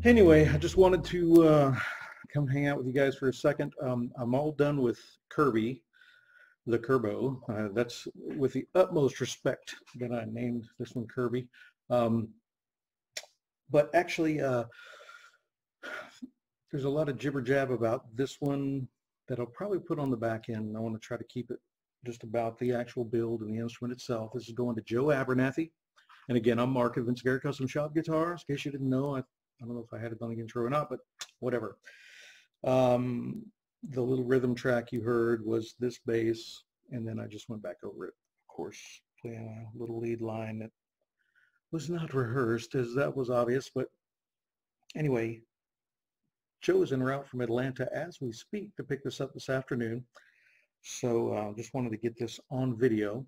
Anyway, I just wanted to come hang out with you guys for a second. I'm all done with Kirby, the Curbow. That's with the utmost respect that I named this one Kirby. But actually, there's a lot of jibber jab about this one that I'll probably put on the back end. I want to try to keep it just about the actual build and the instrument itself. This is going to Joe Abernathy. And again, I'm Mark at Vinciguerra Custom Shop Guitars. In case you didn't know, I don't know if I had it on the intro or not, but whatever. The little rhythm track you heard was this bass, and then I just went back over it, of course, playing a little lead line that was not rehearsed, as that was obvious. But anyway, Joe is en route from Atlanta as we speak to pick this up this afternoon. So just wanted to get this on video.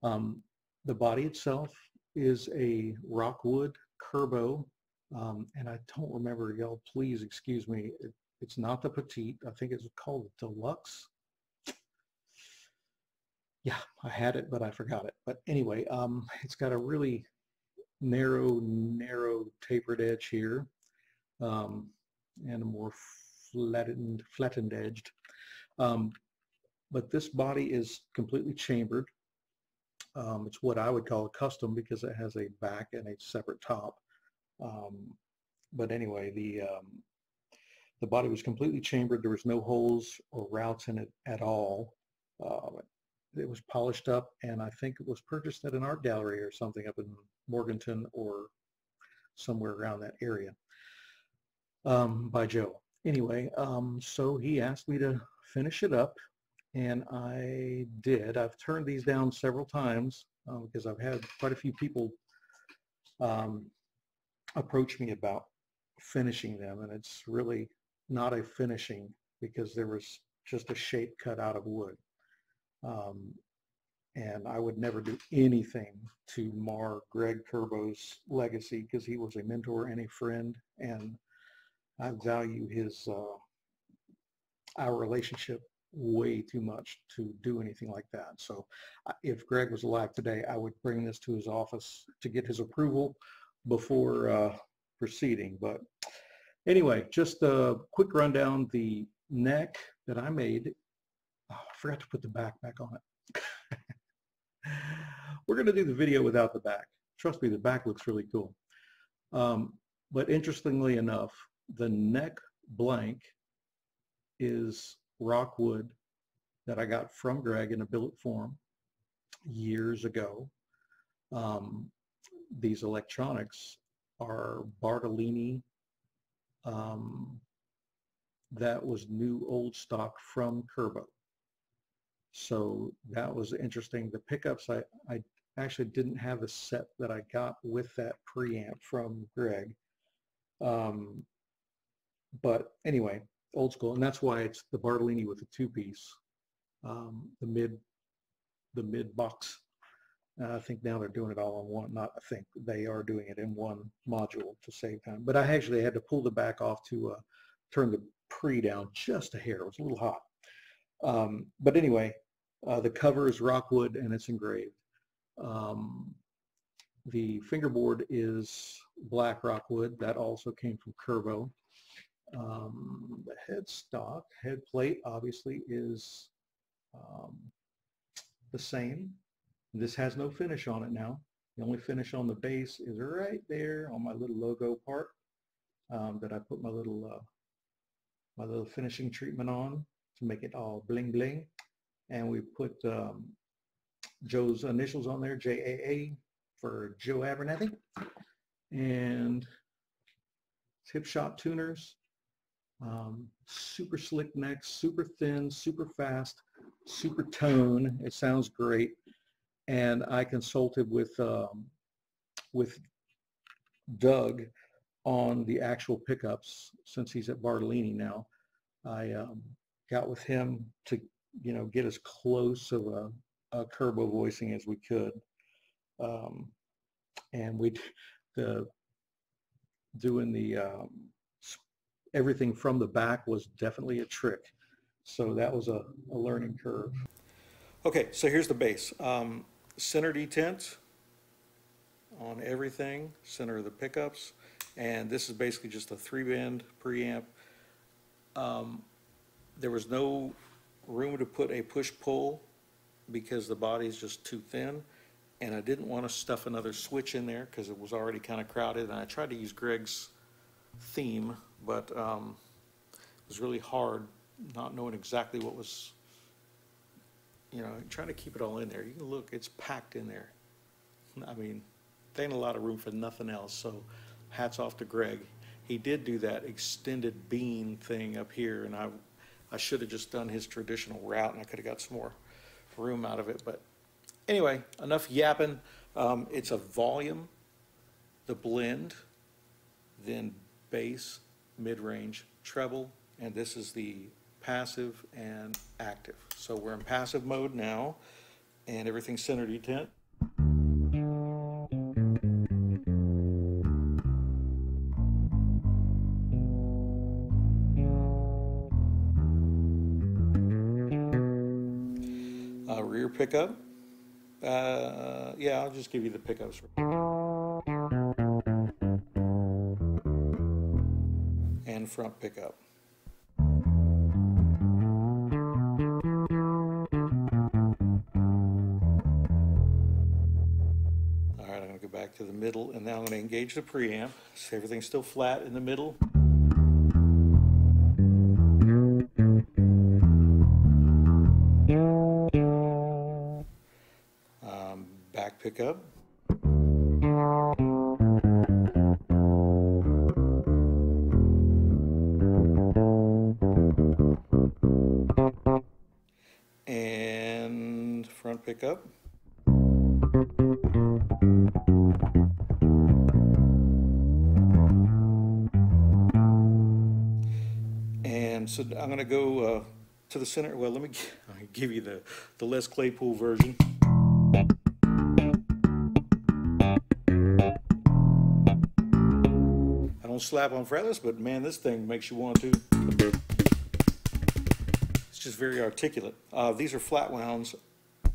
The body itself is a Rockwood Curbow, and I don't remember, y'all please excuse me, it's not the Petite. I think it's called the Deluxe. Yeah, I had it, but I forgot it. But anyway, it's got a really narrow tapered edge here, and a more flattened edged. But this body is completely chambered. It's what I would call a custom because it has a back and a separate top. But anyway, the body was completely chambered. There was no holes or routs in it at all. It was polished up, and I think it was purchased at an art gallery or something up in Morganton or somewhere around that area by Joe. Anyway, so he asked me to finish it up, and I did. I've turned these down several times because I've had quite a few people approach me about finishing them, and it's really not a finishing because there was just a shape cut out of wood. And I would never do anything to mar Greg Curbow's legacy because he was a mentor and a friend, and I value his our relationship way too much to do anything like that. So if Greg was alive today, I would bring this to his office to get his approval before proceeding. But anyway, just a quick rundown. The neck that I made, I forgot to put the back on it. We're going to do the video without the back. Trust me, the back looks really cool. But interestingly enough, the neck blank is Rockwood that I got from Greg in a billet form years ago. These electronics are Bartolini. That was new old stock from Curbow. So that was interesting. The pickups, I actually didn't have a set that I got with that preamp from Greg. But anyway, old school, and that's why it's the Bartolini with the two-piece, the mid box. I think now they're doing it all in one. Not I think they are doing it in one module to save time. But I actually had to pull the back off to turn the pre down just a hair. It was a little hot. But anyway, the cover is Rockwood and it's engraved. The fingerboard is black Rockwood. That also came from Curbow. The head plate obviously is the same. This has no finish on it now. The only finish on the base is right there on my little logo part that I put my little finishing treatment on to make it all bling bling. And we put Joe's initials on there, JAA for Joe Abernathy. And hip shot tuners, super slick neck, super thin, super fast, super tone. It sounds great. And I consulted with Doug on the actual pickups since he's at Bartolini now. I got with him to get as close of a Curbow voicing as we could, and doing the everything from the back was definitely a trick. So that was a learning curve. Okay, so here's the bass. Center detent on everything, center of the pickups, And this is basically just a 3-band preamp. There was no room to put a push-pull because the body is just too thin, and I didn't want to stuff another switch in there because it was already kind of crowded, and I tried to use Greg's theme, but it was really hard not knowing exactly what was, you know, trying to keep it all in there. You can look, it's packed in there. I mean, there ain't a lot of room for nothing else, so hats off to Greg. He did do that extended beam thing up here, and I should have just done his traditional route, and I could have got some more room out of it. But anyway, enough yapping. It's a volume, the blend, then bass, mid-range, treble, and this is the passive and active. So we're in passive mode now, and everything's center detent. Rear pickup. Yeah, I'll just give you the pickups. And front pickup. All right, I'm going to go back to the middle, and now I'm going to engage the preamp. So everything's still flat in the middle. Back pickup. And front pickup. And so I'm going to go to the center. Well, let me give you the Les Claypool version. I don't slap on fretless, but man, this thing makes you want to. It's just very articulate. These are flat wounds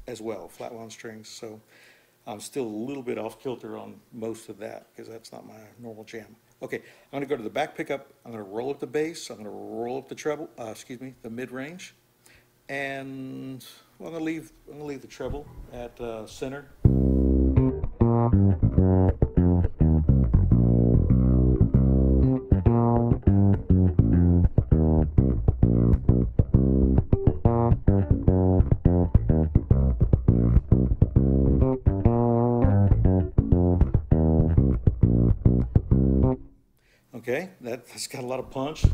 as well, flat wound strings, so I'm still a little bit off kilter on most of that because that's not my normal jam. Okay, I'm going to go to the back pickup. I'm going to roll up the bass. I'm going to roll up the treble. The mid-range, and well, I'm going to leave the treble at center. Okay, that's got a lot of punch.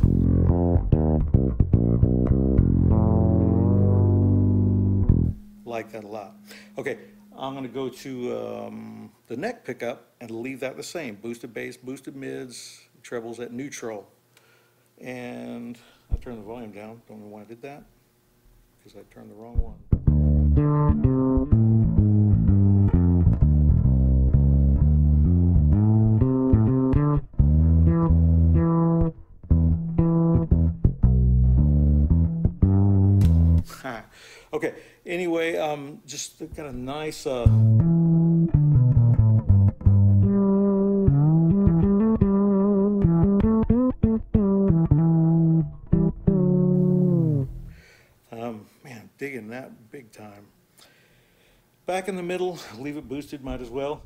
Like that a lot. Okay, I'm going to go to the neck pickup and leave that the same. Boosted bass, boosted mids, trebles at neutral. And I turned the volume down. Don't know why I did that, because I turned the wrong one. Okay, anyway, just got a nice man, digging that big time. Back in the middle, leave it boosted, might as well.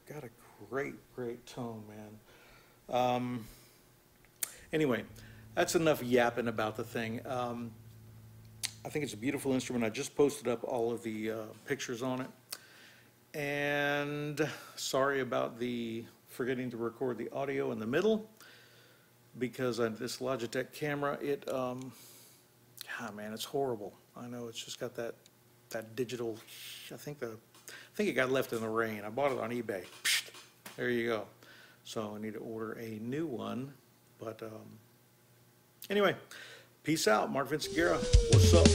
Got a great tone, man. Anyway, that's enough yapping about the thing. I think it's a beautiful instrument. I just posted up all of the pictures on it. And sorry about the forgetting to record the audio in the middle, because this Logitech camera, man, it's horrible. I know, it's just got that digital, I think it got left in the rain. I bought it on eBay. Psst, there you go. So I need to order a new one. But anyway, peace out. Mark Vinciguerra. What's up?